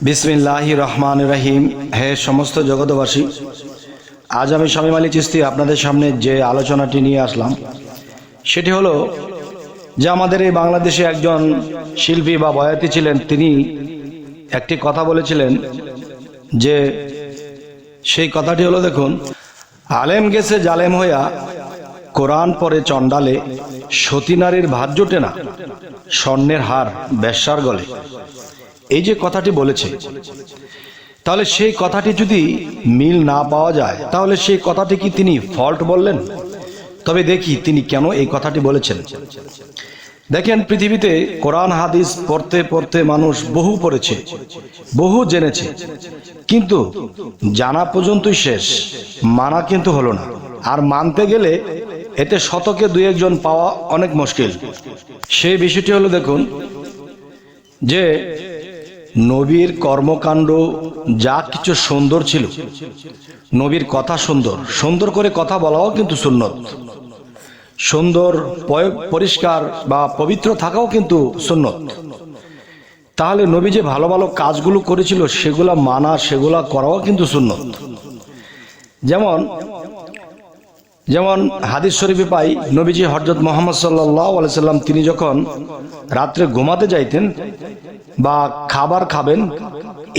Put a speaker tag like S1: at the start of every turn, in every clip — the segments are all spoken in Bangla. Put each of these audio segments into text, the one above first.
S1: বিসমিল্লাহির রহমানির রহিম। হে সমস্ত জগতবাসী, আজ আমি শামীম আলী চিশতি আপনাদের সামনে যে আলোচনাটি নিয়ে আসলাম সেটি হলো যে আমাদের এই বাংলাদেশে একজন শিল্পী বা বয়াতি ছিলেন। তিনি একটি কথা বলেছিলেন, যে সেই কথাটি হলো, দেখুন, আলেম গেছে জালেম হইয়া, কোরআন পরে চণ্ডালে, সতী নারীর ভাত জোটে না, স্বর্ণের হার বেশ্যার গলে। এই যে কথাটি বলেছে, তাহলে সেই কথাটি যদি মিল না পাওয়া যায়, তাহলে সেই কথাটি কি তিনি ফল্ট বললেন? তবে দেখি তিনি কেন এই কথাটি বলেছেন। দেখেন, পৃথিবীতে কোরআন হাদিস পড়তে পড়তে মানুষ বহু পড়েছে, বহু জেনেছে, কিন্তু জানা পর্যন্তই শেষ, মানা কিন্তু হলো না। আর মানতে গেলে এতে শতকে দুই একজন পাওয়া অনেক মুশকিল। সেই বিষয়টি হলো, দেখুন, যে নবীর কর্মকাণ্ড যা কিছু সুন্দর ছিল, নবীর কথা সুন্দর, সুন্দর করে কথা বলাও কিন্তু সুন্নত, সুন্দর পরিষ্কার বা পবিত্র থাকাও কিন্তু সুন্নত। তাহলে নবী যে ভালো ভালো কাজগুলো করেছিল সেগুলা মানা, সেগুলা করাও কিন্তু সুন্নত। যেমন যেমন হাদিস শরীফে পাই, নবীজি হযরত মুহাম্মদ সাল্লাল্লাহু আলাইহি সাল্লাম তিনি যখন রাত্রে ঘুমাতে যাইতেন বা খাবার খাবেন,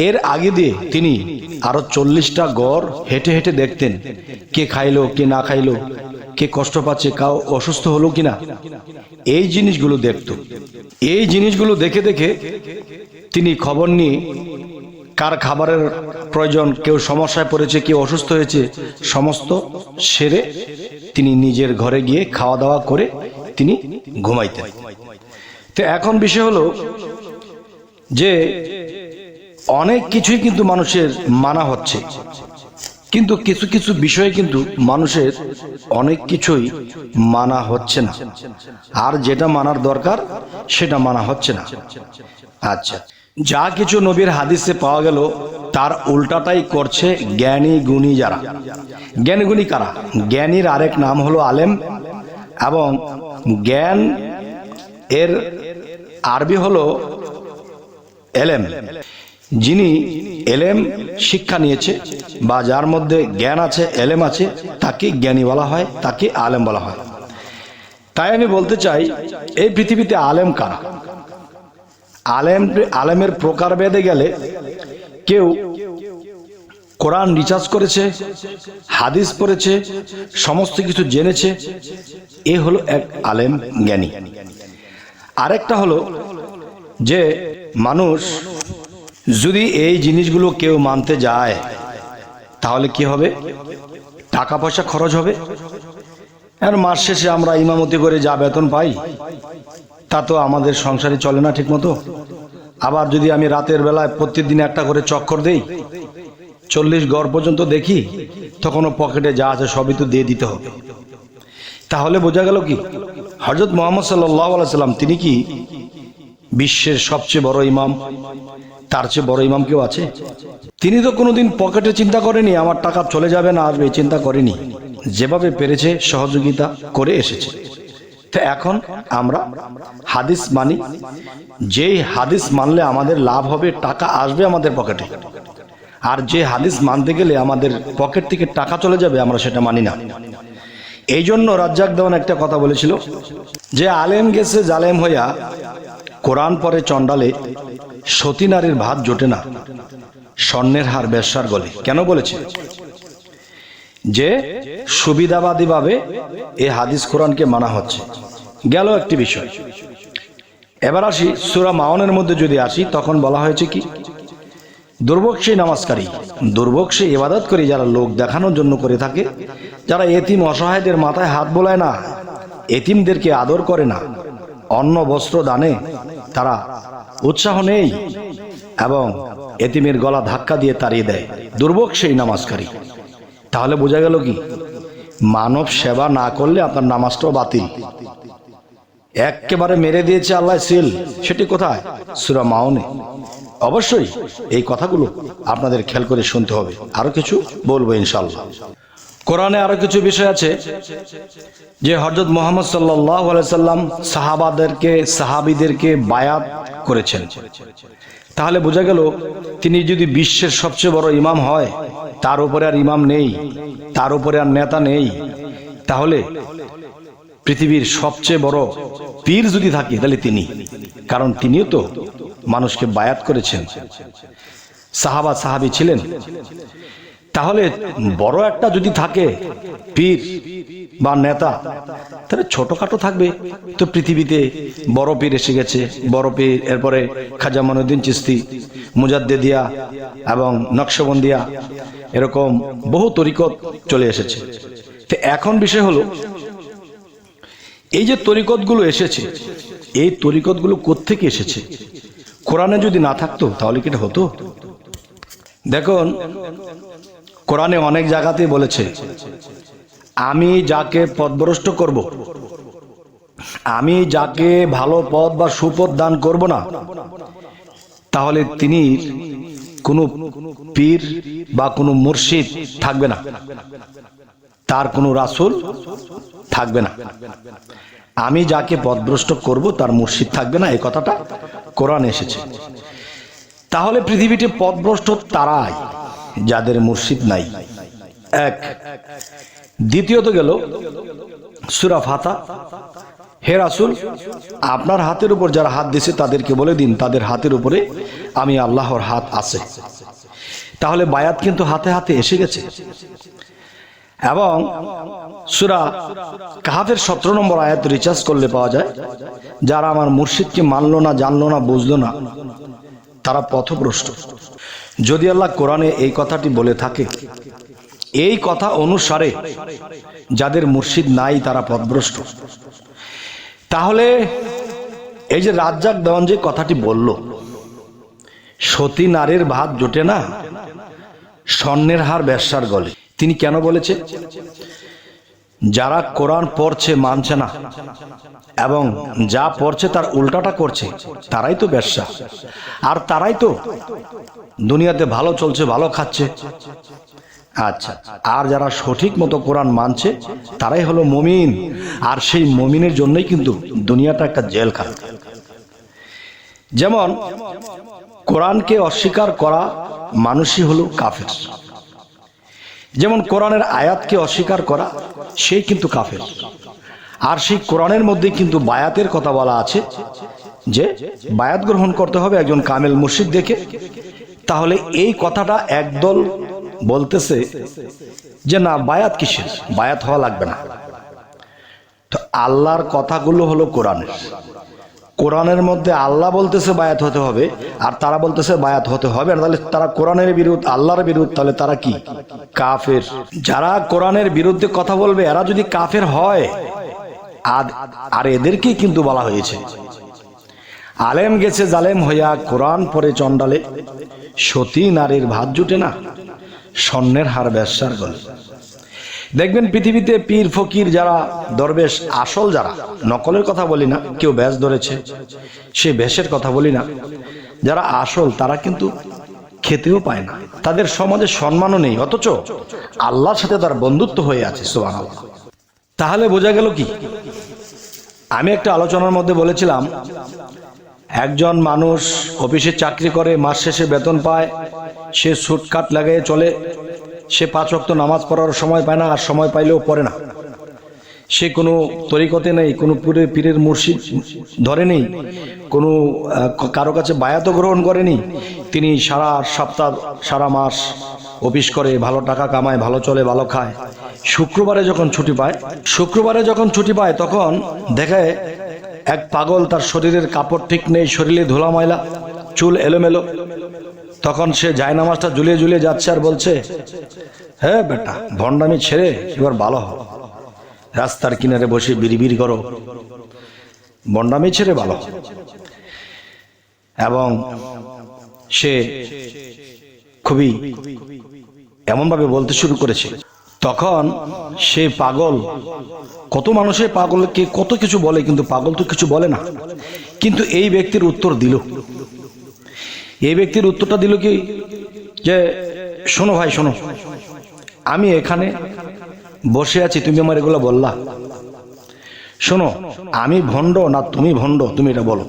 S1: এর আগে দিয়ে তিনি আরো 40টা গড় হেঁটে হেঁটে দেখতেন, কে খাইলো কে না খাইলো, কে কষ্ট পাচ্ছে, কাউ অসুস্থ হলো কিনা। এই জিনিসগুলো দেখত। এই জিনিসগুলো দেখে দেখে তিনি খবর নিয়ে কার খাবারের প্রয়োজন, কেউ সমস্যায় পড়েছে, কেউ অসুস্থ হয়েছে, সমস্ত সেরে তিনি নিজের ঘরে গিয়ে খাওয়া দাওয়া করে তিনি ঘুমাইতেন। তো এখন বিষয় হলো যে অনেক কিছুই কিন্তু মানুষের মানা হচ্ছে, কিন্তু কিছু কিছু বিষয়ে কিন্তু মানুষের অনেক কিছুই মানা হচ্ছে না, আর যেটা মানার দরকার সেটা মানা হচ্ছে না। আচ্ছা, যা কিছু নবীর হাদিসে পাওয়া গেল তার উল্টাটাই করছে জ্ঞানী গুণী যারা। জ্ঞানী গুণী কারা? জ্ঞানীর আরেক নাম হলো আলেম, এবং জ্ঞান এর আরবি হলো এলেম। যিনি এলেম শিক্ষা নিয়েছে বা যার মধ্যে জ্ঞান আছে, এলেম আছে, তাকে জ্ঞানী বলা হয়, তাকে আলেম বলা হয়। তাই আমি বলতে চাই, এই পৃথিবীতে আলেম কারা? আলেমের প্রকারভেদে গেলে কেউ কোরআন রিসার্চ করেছে, হাদিস পড়েছে, সমস্ত কিছু জেনেছে, এ হলো এক আলেম, জ্ঞানী। আরেকটা হলো যে মানুষ যদি এই জিনিসগুলো কেউ মানতে যায়, তাহলে কি হবে? টাকা পয়সা খরচ হবে। আর মাস শেষে আমরা ইমামতি করে যা বেতন পাই, তা তো আমাদের সংসারে চলে না ঠিক মতো। আবার যদি আমি রাতের বেলায় প্রত্যেকদিন একটা করে চক্কর দেই, 40 গড় পর্যন্ত দেখি, তখনও পকেটে যা আছে সবই তো দিয়ে দিতে হবে। তাহলে বোঝা গেল কি, হযরত মুহাম্মদ সাল্লাল্লাহু আলাইহি সাল্লাম তিনি কি বিশ্বের সবচেয়ে বড় ইমাম? তার চেয়ে বড় ইমাম কেউ আছে? তিনি তো কোনোদিন পকেটে চিন্তা করেনি আমার টাকা চলে যাবে না আসবে, চিন্তা করেনি। যেভাবে পেরেছে সহযোগিতা করে এসেছে। তো এখন আমরা হাদিস মানি, যেই হাদিস মানলে আমাদের লাভ হবে, টাকা আসবে আমাদের পকেটে। আর যে হাদিস মানতে গেলে আমাদের পকেট থেকে টাকা চলে যাবে, আমরা সেটা মানি না। এই জন্য রাজ্জাক দেওয়ান একটা কথা বলেছিল, যে আলেম গেছে জালেম হইয়া, কোরআন পরে চণ্ডালে, সতী নারীর ভাত জোটে না, স্বর্ণের হার বেশ্যার গলে। কেন বলেছে? যে সুবিধাবাদী ভাবে এই হাদিস কোরআনকে মানা হচ্ছে। গেল একটি বিষয়। এবার আসি সূরা মাউনের মধ্যে যদি আসি, তখন বলা হয়েছে কি, দুর্ভোগ সেই নামাজকারী, দুর্ভোগ সেই ইবাদত করি যারা লোক দেখানোর জন্য করে থাকে, যারা এতিম অসহায়দের মাথায় হাত বোলায় না, এতিমদেরকে আদর করে না, অন্ন বস্ত্র দানে তারা উৎসাহ নেই, এবং এতিমের গলা ধাক্কা দিয়ে তাড়িয়ে দেয়। দুর্ভোগ সেই নামাজকারী। তাহলে বোঝা গেল কি, মানব সেবা না করলে আপনার নামাজটাও বাতিল। একেবারে মেরে দিয়েছে আল্লাহ সিল। সেটি কোথায়? সূরা মাউনে। অবশ্যই এই কথাগুলো আপনাদের খেয়াল করে শুনতে হবে। আরো কিছু বলবো ইনশাআল্লাহ। কোরআনে আরো কিছু বিষয় আছে যে হযরত মুহাম্মদ সাল্লাল্লাহু আলাইহি সাল্লাম সাহাবাদেরকে, সাহাবীদেরকে বায়াত করেছেন। তাহলে বোঝা গেল তিনি যদি বিশ্বের সবচেয়ে বড় ইমাম হয়, তার উপরে আর ইমাম নেই, তার উপরে আর নেতা নেই, তাহলে পৃথিবীর সবচেয়ে বড় পীর যদি থাকে তাহলে তিনি, কারণ তিনিও তো মানুষকে বায়াত করেছেন, সাহাবা সাহাবী ছিলেন। তাহলে বড় একটা যদি থাকে পীর বা নেতা, তাহলে ছোটখাটো থাকবে তো পৃথিবীতে বড় পীর এসে গেছে, বড় পীর, এরপরে খাজা মঈনুদ্দিন চিশতি, মুজাদ্দেদিয়া এবং নকশবন্দিয়া, এরকম বহু তরিকত চলে এসেছে। তো এখন বিষয় হলো এই যে তরিকতগুলো এসেছে, এই তরিকতগুলো কোত্থেকে এসেছে? কোরআনে যদি না থাকতো তাহলে কি এটা হতো? দেখুন, কোরআনে অনেক জায়গাতেই বলেছে, আমি যাকে পথভ্রষ্ট করব, আমি যাকে ভালো পথ বা সুপথ দান করব না, তাহলে তিনি কোনো পীর বা কোনো মুর্শিদ থাকবে না, তার কোনো রাসূল থাকবে না। আমি যাকে পথভ্রষ্ট করব তার মুর্শিদ থাকবে না, এই কথাটা কোরআনে এসেছে। তাহলে পৃথিবীতে পথভ্রষ্ট তারাই যাদের মুর্শিদ নাই, এক। দ্বিতীয়ত গেল সূরা ফাতিহা, হে রাসূল, আপনার হাতের উপর যারা হাত দিয়েছে তাদেরকে বলে দিন তাদের হাতের উপরে আমি আল্লাহর হাত আছে। তাহলে বায়াত কিন্তু হাতে হাতে এসে গেছে। এবং সূরা কাহফের 17 নম্বর আয়াত রিচার্জ করলে পাওয়া যায়, যারা আমার মুর্শিদকে মানলো না, জানলো না, বুঝলো না, তারা পথভ্রষ্ট। যদি আল্লাহ কোরআনে এই কথাটি বলে থাকে, এই কথা অনুসারে যাদের মুর্শিদ নাই তারা পথভ্রষ্ট, তাহলে এই যে রাজ্জাক দেওয়ান যে কথাটি বলল, সতী নারীর ভাত জোটে না, স্বর্ণের হার বেশ্যার গলে, তিনি কেন বলেছে? যারা কোরআন পড়ছে মানছে না এবং যা পড়ছে তার উল্টাটা করছে, তারাই তো বেশ্যা, আর তারাই তো দুনিয়াতে ভালো চলছে, ভালো খাচ্ছে। আচ্ছা, আর যারা সঠিক মতো কোরআন মানছে তারাই হলো মুমিন, আর সেই মুমিনের জন্যই কিন্তু দুনিয়াটা একটা জেলখানা। যেমন কোরআনকে অস্বীকার করা মানুষই হলো কাফের, যেমন কোরআনের আয়াতকে অস্বীকার করা সেই কিন্তু কাফের। আর সেই কোরআনের মধ্যে কিন্তু বায়াতের কথা বলা আছে, যে বায়াত গ্রহণ করতে হবে একজন কামেল মুর্শিদ দেখে। তাহলে এই কথাটা একদল বলতেছে যে না, বায়াত কিসের, বায়াত হওয়া লাগবে না। তো আল্লাহর কথাগুলো হলো কোরআনের, কোরআনের মধ্যে আল্লাহ বলতেছে বায়াত হতে হবে, আর তারা বলতেছে বায়াত হতে হবে না। তাহলে তারা কোরআনের বিরুদ্ধে, আল্লাহর বিরুদ্ধে, তাহলে তারা কি? কাফের। যারা কোরআনের বিরুদ্ধে কথা বলবে এরা যদি কাফের হয়, আর এদেরকেই কিন্তু বলা হয়েছে, আলেম গেছে জালেম হইয়া, কোরআন পড়ে চন্ডালে, সতী নারীর ভাত জুটে না, স্বর্ণের হার বেশ্যার গলে। দেখবেন পৃথিবীতে পীর ফকির যারা দরবেশ, আসল যারা, নকলের কথা বলি না, কেউ ব্যাস ধরেছে সে ব্যাসের কথা বলি না, যারা আসল তারা কিন্তু খেতেও পায় না, তাদের সমাজে সম্মানও নেই, অথচ আল্লাহর সাথে তার বন্ধুত্ব হয়ে আছে। সুবহানাল্লাহ। তাহলে বোঝা গেল কি? আমি একটা আলোচনার মধ্যে বলেছিলাম, একজন মানুষ অফিসে চাকরি করে, মাস শেষে বেতন পায়, সে সুটকাট লাগিয়ে চলে, সে 5 ওয়াক্ত নামাজ পড়ার সময় পায় না, আর সময় পাইলেও পড়ে না, সে কোনো তরিকতে নেই, কোনো পীরের মুর্শিদ ধরে নেই, কোনো কারো কাছে বায়াতও গ্রহণ করেনি। তিনি সারা সপ্তাহ, সারা মাস অফিস করে, ভালো টাকা কামায়, ভালো চলে, ভালো খায়। শুক্রবারে যখন ছুটি পায় তখন দেখে এক পাগল, তার শরীরের কাপড় ঠিক নেই, শরীরে ধুলা ময়লা, চুল এলোমেলো। তখন সে জায়নামাজটা ঝুলিয়ে ঝুলিয়ে যাচ্ছে আর বলছে, হ্যাঁ বেটা, ভণ্ডামি ছেড়ে এবার ভালো হও, রাস্তার কিনারে বসে বিড়বিড় করো, ভণ্ডামি ছেড়ে ভালো হও। এবং সে খুবই এমনভাবে বলতে শুরু করেছে, তখন সে পাগল, কত মানুষের পাগলকে কত কিছু বলে, কিন্তু পাগল তো কিছু বলে না। কিন্তু এই ব্যক্তির উত্তর দিল, এই ব্যক্তির উত্তরটা দিল কি, যে শোনো ভাই, শোনো, আমি এখানে বসে আছি, তুমি আমার এগুলো বললা, শোনো, আমি ভণ্ড না তুমি ভণ্ড, তুমি এটা বলো।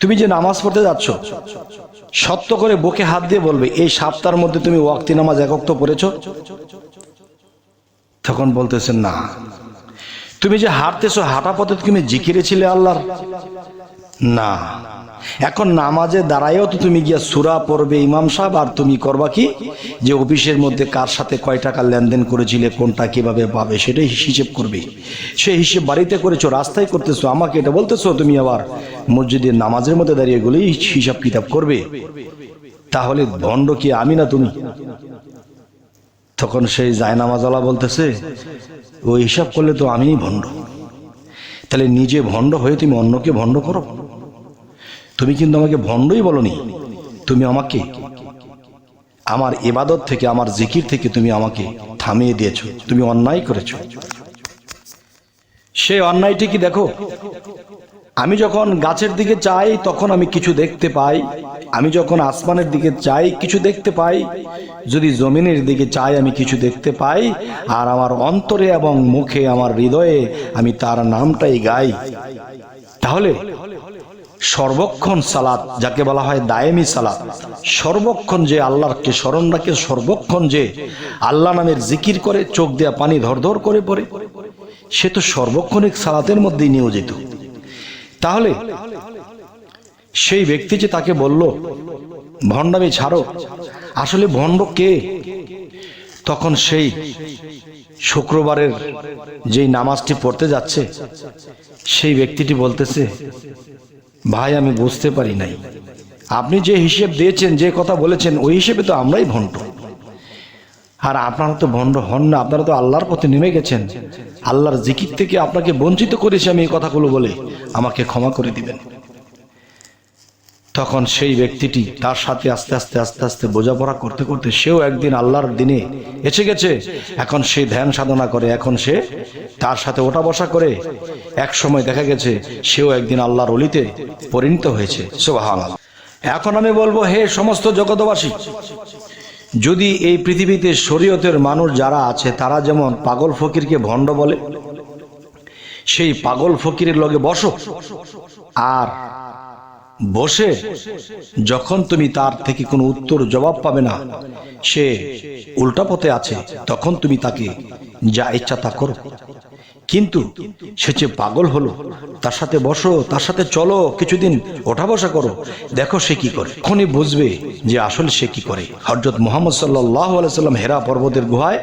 S1: তুমি যে নামাজ পড়তে যাচ্ছ, সত্য করে বুকে হাত দিয়ে বলবে এই সপ্তাহের মধ্যে তুমি ওয়াক্তি নামাজ একক তো পড়েছ? তখন বলতেছেন না। তুমি যে হাঁটতেছো, হাঁটা পথে তুমি জিকিরে ছিলে আল্লাহর? না। এখন নামাজে দাঁড়ায়ও তো তুমি গিয়া সূরা পড়বে ইমাম সাহেব, আর তুমি করবা কি, যে অফিসের মধ্যে কার সাথে কয় টাকা লেনদেন করেছিলে, কোনটা কিভাবে পাবে সেটাই হিসেব করবে। সেই হিসেব বাড়িতে করেছো, রাস্তায় করতেছো, আমাকে এটা বলতেছো তুমি আবার মসজিদের নামাজের মধ্যে দাঁড়িয়ে গেলেই হিসাব কিতাব করবে? তাহলে ভণ্ড কি আমি না তুমি? তখন সেই জায়নামাজওয়ালা বলতেছে ওই হিসাব করলে তো আমিই ভণ্ড। তাহলে নিজে ভণ্ড হয়ে তুমি অন্যকে ভণ্ড করো? তুমি কিন্তু আমাকে ভণ্ডই বলনি, তুমি আমাকে আমার ইবাদত থেকে, আমার জিকির থেকে তুমি আমাকে থামিয়ে দিয়েছো, তুমি অন্যায় করেছো। সেই অন্যায়টি কি দেখো, আমি যখন গাছের দিকে চাই তখন আমি কিছু দেখতে পাই, আমি যখন আসমানের দিকে চাই কিছু দেখতে পাই, যদি জমিনের দিকে চাই আমি কিছু দেখতে পাই, আর আমার অন্তরে এবং মুখে, আমার হৃদয়ে আমি তার নামটাই গাই। তাহলে সর্বক্ষণ সালাত, যাকে বলা হয় দায়েমি সালাত, সর্বক্ষণ যে আল্লাহকে স্মরণ রাখে, সর্বক্ষণ যে আল্লাহ নামের জিকির করে, চোখ দেয়া পানি ধরধর করে পড়ে, সে তো সর্বক্ষণিক সালাতের মধ্যেই নিয়োজিত। তাহলে সেই ব্যক্তি যে তাকে বলল ভণ্ডামি ছাড়ো, আসলে ভণ্ড কে? তখন সেই শুক্রবারের যেই নামাজটি পড়তে যাচ্ছে সেই ব্যক্তিটি বলতেছে ভাই আমি বুঝতে পারি নাই, আপনি যে হিসেব দিয়েছেন, যে কথা বলেছেন ওই হিসেবে তো আমরাই ভণ্ড, আর আপনারা তো ভণ্ড হন না, আপনারা তো আল্লাহর পথে নেমে গেছেন, আল্লাহর জিকির থেকে আপনাকে বঞ্চিত করেছি আমি এই কথাগুলো বলে, আমাকে ক্ষমা করে দিবেন। তখন সেই ব্যক্তিটি তার সাথে আস্তে আস্তে আস্তে আস্তে বোঝাপড়া করতে করতে সেও একদিন আল্লাহর দিনে এসে গেছে, এখন সে ধ্যান সাধনা করে, এখন সে তার সাথে ওঠা বসা করে, এক সময় দেখা গেছে সেও একদিন আল্লাহর ওলিতে পরিণত হয়েছে। সুবহানাল্লাহ। এখন আমি বলবো হে সমস্ত জগৎবাসী, যদি এই পৃথিবীতে শরীয়তের মানুষ যারা আছে তারা যেমন পাগল ফকিরকে ভণ্ড বলে, সেই পাগল ফকিরের লগে বসো, আর বসে যখন তুমি তার থেকে কোনো উত্তর জবাব পাবে না, সে উল্টা পথে আছে, তখন তুমি তাকে যা ইচ্ছা তা করো। কিন্তু সে যে পাগল হলো, তার সাথে বসো, তার সাথে চলো, কিছুদিন ওঠা বসা করো, দেখো সে কি করে, তখনই বুঝবে যে আসলে সে কি করে। হযরত মুহাম্মদ সাল্লাল্লাহু আলাইহি সাল্লাম হেরা পর্বতের গুহায়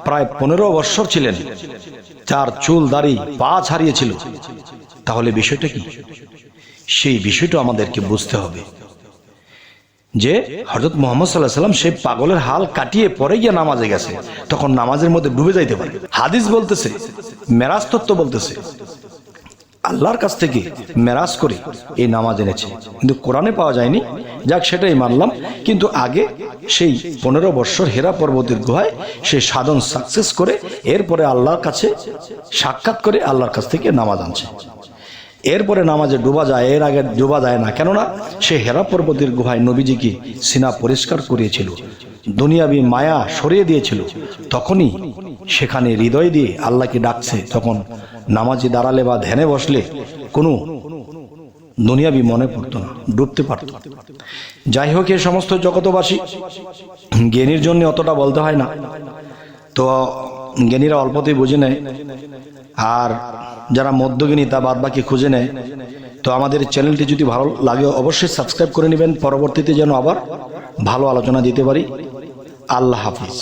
S1: প্রায় 15 বৎসর ছিলেন, তার চুল দাড়ি পা ছাড়িয়েছিল। তাহলে বিষয়টা কি? সেই বিষয়টা আমাদেরকে বুঝতে হবে যে হযরত মুহাম্মদ সাল্লাল্লাহু আলাইহি সাল্লাম সেই পাগলের হাল কাটিয়ে পরে গিয়ে নামাজে গেছে, তখন নামাজের মধ্যে ডুবে যাইতে পারে। হাদিস বলতেছে, মেরাজ তত্ত্ব বলতেছে আল্লাহর কাছ থেকে মেরাজ করে এই নামাজ এনেছে, কিন্তু কোরআনে পাওয়া যায়নি, যাক সেটাই মানলাম। কিন্তু আগে সেই 15 বৎসর হেরা পর্বতের গুহায় সে সাধন সাকসেস করে এরপরে আল্লাহর কাছে সাক্ষাৎ করে আল্লাহর কাছ থেকে নামাজ আনছে। এরপরে নামাজে ডুবা যায়, এর আগে ডুবা যায় না, কেননা সে হেরা পর্বতের গুহায় নবীজিকে সিনা পরিষ্কার করিয়েছিল, দুনিয়াবি মায়া সরিয়ে দিয়েছিল, তখনই সেখানে হৃদয় দিয়ে আল্লাহকে ডাকছে। তখন নামাজে দাঁড়ালে বা ধ্যানে বসলে কোনো দুনিয়াবি মনে পড়তো না, ডুবতে পারত। যাই হোক, এই সমস্ত জগতবাসী জ্ঞানীর জন্য অতটা বলতে হয় না, তো জ্ঞানীরা অল্পতেই বুঝে নেয়, আর যারা মধ্যজ্ঞানী তা বাদ বাকি খুঁজে নেয়। তো আমাদের চ্যানেলটি যদি ভালো লাগে অবশ্যই সাবস্ক্রাইব করে নেবেন, পরবর্তীতে যেন আবার ভালো আলোচনা দিতে পারি। আল্লাহ হাফিজ।